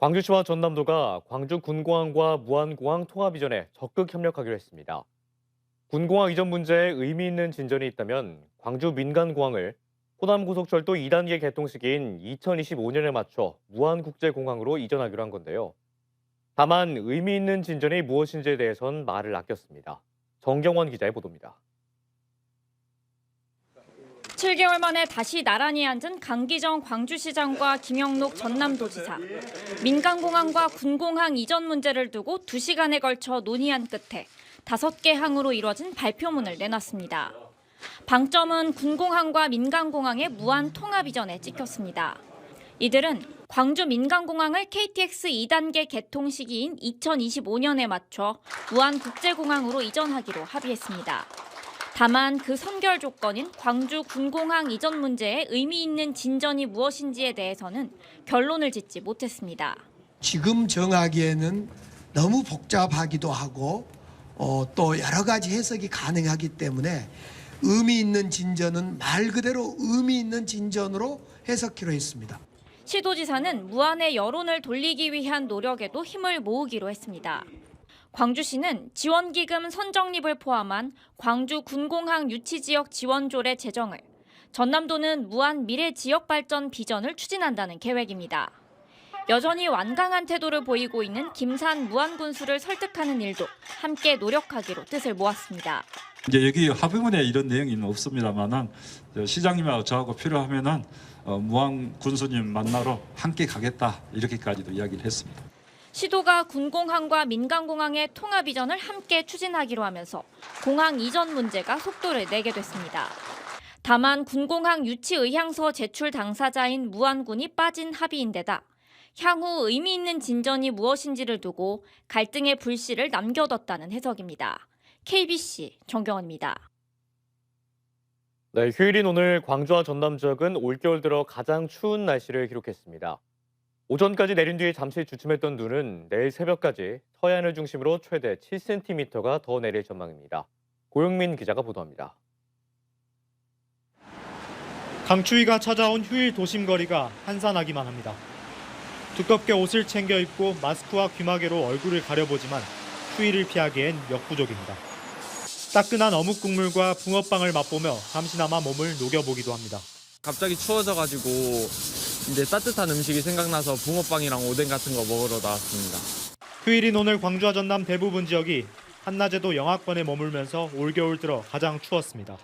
광주시와 전남도가 광주 군공항과 무안공항 통합 이전에 적극 협력하기로 했습니다. 군공항 이전 문제에 의미 있는 진전이 있다면 광주 민간공항을 호남고속철도 2단계 개통 시기인 2025년에 맞춰 무안국제공항으로 이전하기로 한 건데요. 다만 의미 있는 진전이 무엇인지에 대해선 말을 아꼈습니다. 정경원 기자의 보도입니다. 7개월 만에 다시 나란히 앉은 강기정 광주시장과 김영록 전남도지사. 민간공항과 군공항 이전 문제를 두고 2시간에 걸쳐 논의한 끝에 5개 항으로 이뤄진 발표문을 내놨습니다. 방점은 군공항과 민간공항의 무한 통합 이전에 찍혔습니다. 이들은 광주 민간공항을 KTX 2단계 개통 시기인 2025년에 맞춰 무안국제공항으로 이전하기로 합의했습니다. 다만 그 선결 조건인 광주 군공항 이전 문제에 의미 있는 진전이 무엇인지에 대해서는 결론을 짓지 못했습니다. 지금 정하기에는 너무 복잡하기도 하고 또 여러 가지 해석이 가능하기 때문에 의미 있는 진전은 말 그대로 의미 있는 진전으로 해석키로 했습니다. 시도지사는 무안의 여론을 돌리기 위한 노력에도 힘을 모으기로 했습니다. 광주시는 지원기금 선정립을 포함한 광주 군공항 유치지역 지원조례 제정을, 전남도는 무안 미래지역발전 비전을 추진한다는 계획입니다. 여전히 완강한 태도를 보이고 있는 김산 무안군수를 설득하는 일도 함께 노력하기로 뜻을 모았습니다. 이제 여기 합의문에 이런 내용은 없습니다만은 시장님하고 저하고 필요하면은 무안 군수님 만나러 함께 가겠다 이렇게까지도 이야기를 했습니다. 시도가 군공항과 민간공항의 통합 이전을 함께 추진하기로 하면서 공항 이전 문제가 속도를 내게 됐습니다. 다만 군공항 유치 의향서 제출 당사자인 무안군이 빠진 합의인데다 향후 의미 있는 진전이 무엇인지를 두고 갈등의 불씨를 남겨뒀다는 해석입니다. KBC 정경원입니다. 네, 휴일인 오늘 광주와 전남 지역은 올겨울 들어 가장 추운 날씨를 기록했습니다. 오전까지 내린 뒤에 잠시 주춤했던 눈은 내일 새벽까지 서해안을 중심으로 최대 7cm가 더 내릴 전망입니다. 고영민 기자가 보도합니다. 강추위가 찾아온 휴일 도심 거리가 한산하기만 합니다. 두껍게 옷을 챙겨 입고 마스크와 귀마개로 얼굴을 가려보지만 추위를 피하기엔 역부족입니다. 따끈한 어묵 국물과 붕어빵을 맛보며 잠시나마 몸을 녹여보기도 합니다. 갑자기 추워져가지고 이제 따뜻한 음식이 생각나서 붕어빵이랑 오뎅 같은 거 먹으러 나왔습니다. 휴일인 오늘 광주와 전남 대부분 지역이 한낮에도 영하권에 머물면서 올겨울 들어 가장 추웠습니다.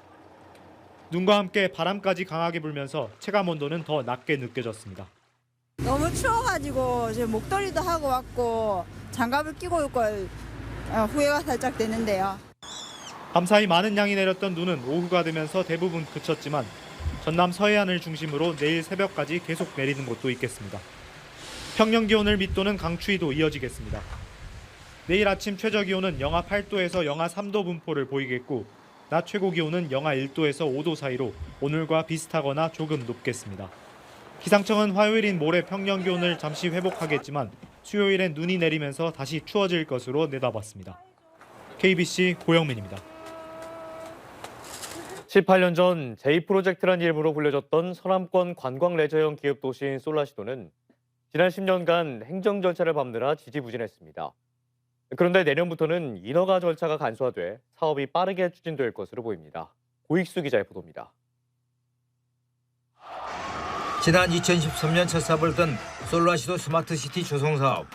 눈과 함께 바람까지 강하게 불면서 체감 온도는 더 낮게 느껴졌습니다. 너무 추워가지고 지금 목도리도 하고 왔고 장갑을 끼고 있고 후회가 살짝 되는데요. 밤사이 많은 양이 내렸던 눈은 오후가 되면서 대부분 그쳤지만 전남 서해안을 중심으로 내일 새벽까지 계속 내리는 곳도 있겠습니다. 평년 기온을 밑도는 강추위도 이어지겠습니다. 내일 아침 최저 기온은 영하 8도에서 영하 3도 분포를 보이겠고 낮 최고 기온은 영하 1도에서 5도 사이로 오늘과 비슷하거나 조금 높겠습니다. 기상청은 화요일인 모레 평년 기온을 잠시 회복하겠지만 수요일엔 눈이 내리면서 다시 추워질 것으로 내다봤습니다. KBC 고영민입니다. 18년 전 J-프로젝트란 이름으로 불려졌던 서남권 관광 레저형 기업 도시인 솔라시도는 지난 10년간 행정 절차를 밟느라 지지부진했습니다. 그런데 내년부터는 인허가 절차가 간소화돼 사업이 빠르게 추진될 것으로 보입니다. 고익수 기자의 보도입니다. 지난 2013년 첫 삽을 뜬 솔라시도 스마트시티 조성사업.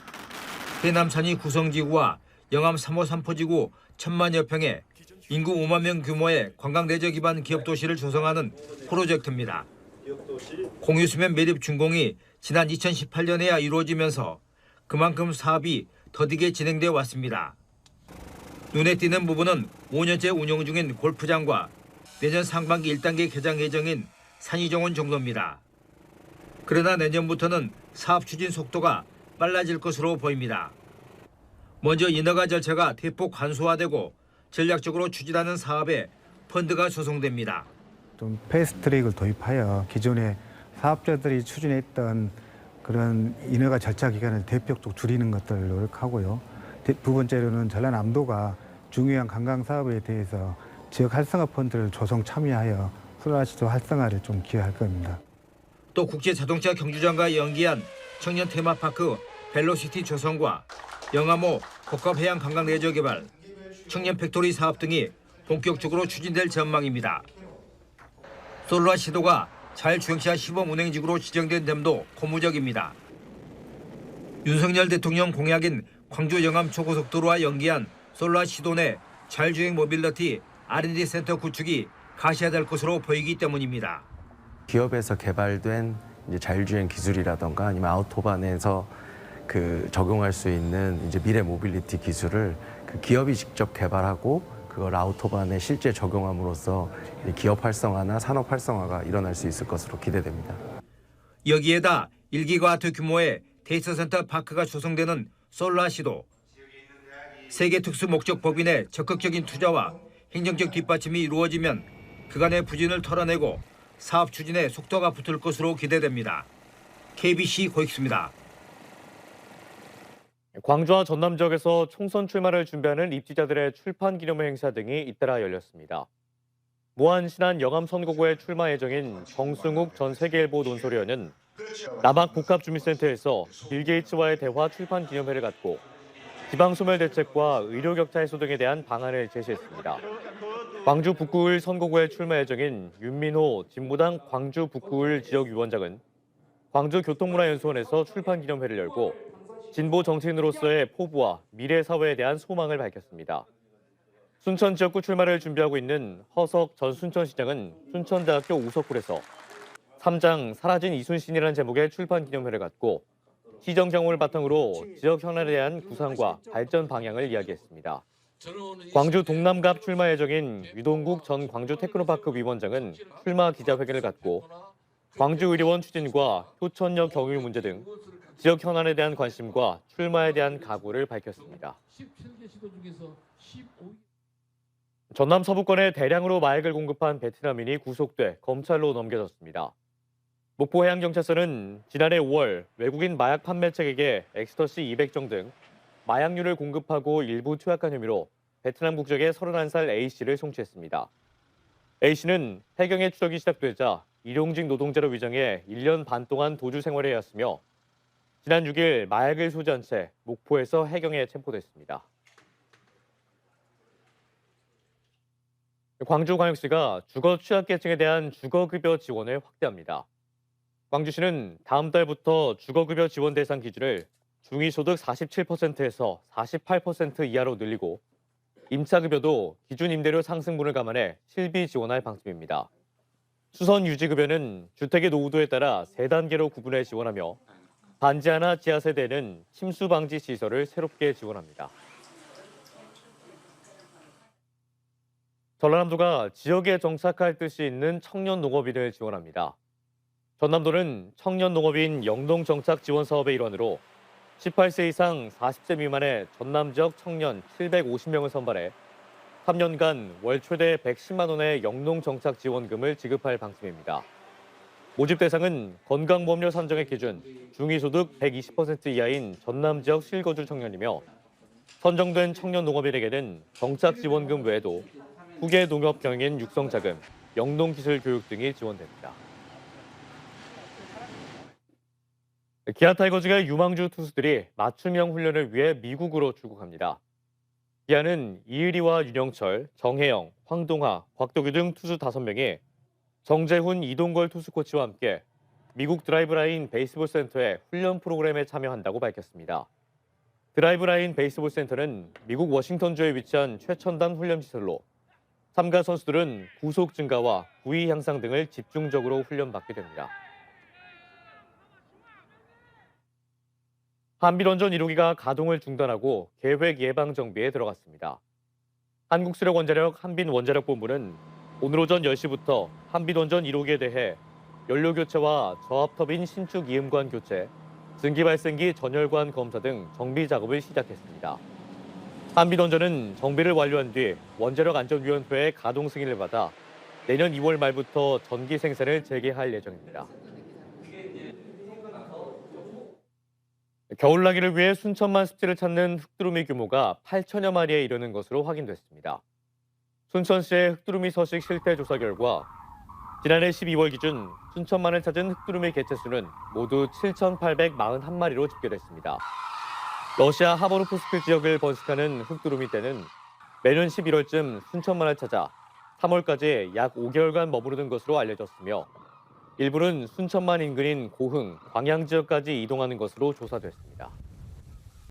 해남 산이 구성지구와 영암 3호 3포지구 1,000만여 평에 인구 5만 명 규모의 관광 레저 기반 기업 도시를 조성하는 프로젝트입니다. 공유수면 매립 준공이 지난 2018년에야 이루어지면서 그만큼 사업이 더디게 진행돼 왔습니다. 눈에 띄는 부분은 5년째 운영 중인 골프장과 내년 상반기 1단계 개장 예정인 산이정원 정도입니다. 그러나 내년부터는 사업 추진 속도가 빨라질 것으로 보입니다. 먼저 인허가 절차가 대폭 간소화되고 전략적으로 추진하는 사업에 펀드가 조성됩니다. 좀 패스트트랙을 도입하여 기존의 사업자들이 추진했던 그런 인허가 절차 기간을 대폭적으로 줄이는 것들을 노력하고요. 두 번째로는 전라남도가 중요한 관광 사업에 대해서 지역 활성화 펀드를 조성 참여하여 솔라시도 활성화를 좀 기여할 겁니다. 또 국제자동차 경주장과 연계한 청년 테마파크 벨로시티 조성과 영암호 복합해양 관광 레저 개발, 청년 팩토리 사업 등이 본격적으로 추진될 전망입니다. 솔라 시도가 자율주행차 시범 운행지구로 지정된 점도 고무적입니다. 윤석열 대통령 공약인 광주 영암 초고속도로와 연계한 솔라 시도 내 자율주행 모빌리티 R&D 센터 구축이 가시화될 것으로 보이기 때문입니다. 기업에서 개발된 이제 자율주행 기술이라던가 아니면 아우토반에서 적용할 수 있는 이제 미래 모빌리티 기술을 기업이 직접 개발하고 그걸 아우토반에 실제 적용함으로써 기업 활성화나 산업 활성화가 일어날 수 있을 것으로 기대됩니다. 여기에다 1기가와트 규모의 데이터센터 파크가 조성되는 솔라 시도, 세계 특수 목적 법인의 적극적인 투자와 행정적 뒷받침이 이루어지면 그간의 부진을 털어내고 사업 추진에 속도가 붙을 것으로 기대됩니다. KBC 고익수입니다. 광주와 전남 지역에서 총선 출마를 준비하는 입지자들의 출판 기념회 행사 등이 잇따라 열렸습니다. 무한 신안 영암 선거구의 출마 예정인 정승욱 전 세계일보 논설위원은 남학 복합주민센터에서 빌 게이츠와의 대화 출판 기념회를 갖고 지방소멸 대책과 의료 격차 해소 등에 대한 방안을 제시했습니다. 광주 북구을 선거구의 출마 예정인 윤민호 진보당 광주 북구을 지역위원장은 광주교통문화연수원에서 출판 기념회를 열고 진보 정치인으로서의 포부와 미래 사회에 대한 소망을 밝혔습니다. 순천 지역구 출마를 준비하고 있는 허석 전 순천시장은 순천대학교 우석굴에서 3장 사라진 이순신이라는 제목의 출판 기념회를 갖고 시정 경험을 바탕으로 지역 현안에 대한 구상과 발전 방향을 이야기했습니다. 광주 동남갑 출마 예정인 유동국 전 광주 테크노파크 위원장은 출마 기자회견을 갖고 광주의료원 추진과 효천역 경유 문제 등 지역 현안에 대한 관심과 출마에 대한 각오를 밝혔습니다. 전남 서부권에 대량으로 마약을 공급한 베트남인이 구속돼 검찰로 넘겨졌습니다. 목포해양경찰서는 지난해 5월 외국인 마약 판매책에게 엑스터시 200정 등 마약류를 공급하고 일부 투약한 혐의로 베트남 국적의 31살 A씨를 송치했습니다. A씨는 해경의 추적이 시작되자 일용직 노동자로 위장해 1년 반 동안 도주 생활을 해왔으며 지난 6일 마약을 소지한 채 목포에서 해경에 체포됐습니다. 광주광역시가 주거 취약계층에 대한 주거급여 지원을 확대합니다. 광주시는 다음 달부터 주거급여 지원 대상 기준을 중위소득 47%에서 48% 이하로 늘리고 임차급여도 기준 임대료 상승분을 감안해 실비 지원할 방침입니다. 수선 유지급여는 주택의 노후도에 따라 3단계로 구분해 지원하며 단지 하나 지하세대는 침수 방지 시설을 새롭게 지원합니다. 전라남도가 지역에 정착할 뜻이 있는 청년 농업인을 지원합니다. 전남도는 청년 농업인 영농 정착 지원 사업의 일환으로 18세 이상 40세 미만의 전남 지역 청년 750명을 선발해 3년간 월 최대 110만 원의 영농 정착 지원금을 지급할 방침입니다. 모집 대상은 건강보험료 산정의 기준 중위소득 120% 이하인 전남 지역 실거주 청년이며 선정된 청년 농업인에게는 정착 지원금 외에도 후계 농업 경영 육성 자금, 영농 기술 교육 등이 지원됩니다. 기아 타이거즈의 유망주 투수들이 맞춤형 훈련을 위해 미국으로 출국합니다. 기아는 이의리와 윤영철, 정혜영, 황동하, 곽도규 등 투수 5명이 정재훈, 이동걸 투수 코치와 함께 미국 드라이브라인 베이스볼 센터의 훈련 프로그램에 참여한다고 밝혔습니다. 드라이브라인 베이스볼 센터는 미국 워싱턴주에 위치한 최첨단 훈련시설로 참가 선수들은 구속 증가와 구위 향상 등을 집중적으로 훈련받게 됩니다. 한빛원전 1호기가 가동을 중단하고 계획 예방 정비에 들어갔습니다. 한국수력원자력 한빛원자력본부는 오늘 오전 10시부터 한빛원전 1호기에 대해 연료 교체와 저압터빈 신축 이음관 교체, 증기발생기 전열관 검사 등 정비 작업을 시작했습니다. 한빛원전은 정비를 완료한 뒤 원자력안전위원회의 가동 승인을 받아 내년 2월 말부터 전기 생산을 재개할 예정입니다. 겨울나기를 위해 순천만 습지를 찾는 흑두루미 규모가 8천여 마리에 이르는 것으로 확인됐습니다. 순천시의 흑두루미 서식 실태 조사 결과 지난해 12월 기준 순천만을 찾은 흑두루미 개체수는 모두 7,841마리로 집계됐습니다. 러시아 하버노프스크 지역을 번식하는 흑두루미 떼는 매년 11월쯤 순천만을 찾아 3월까지 약 5개월간 머무르는 것으로 알려졌으며 일부는 순천만 인근인 고흥, 광양 지역까지 이동하는 것으로 조사됐습니다.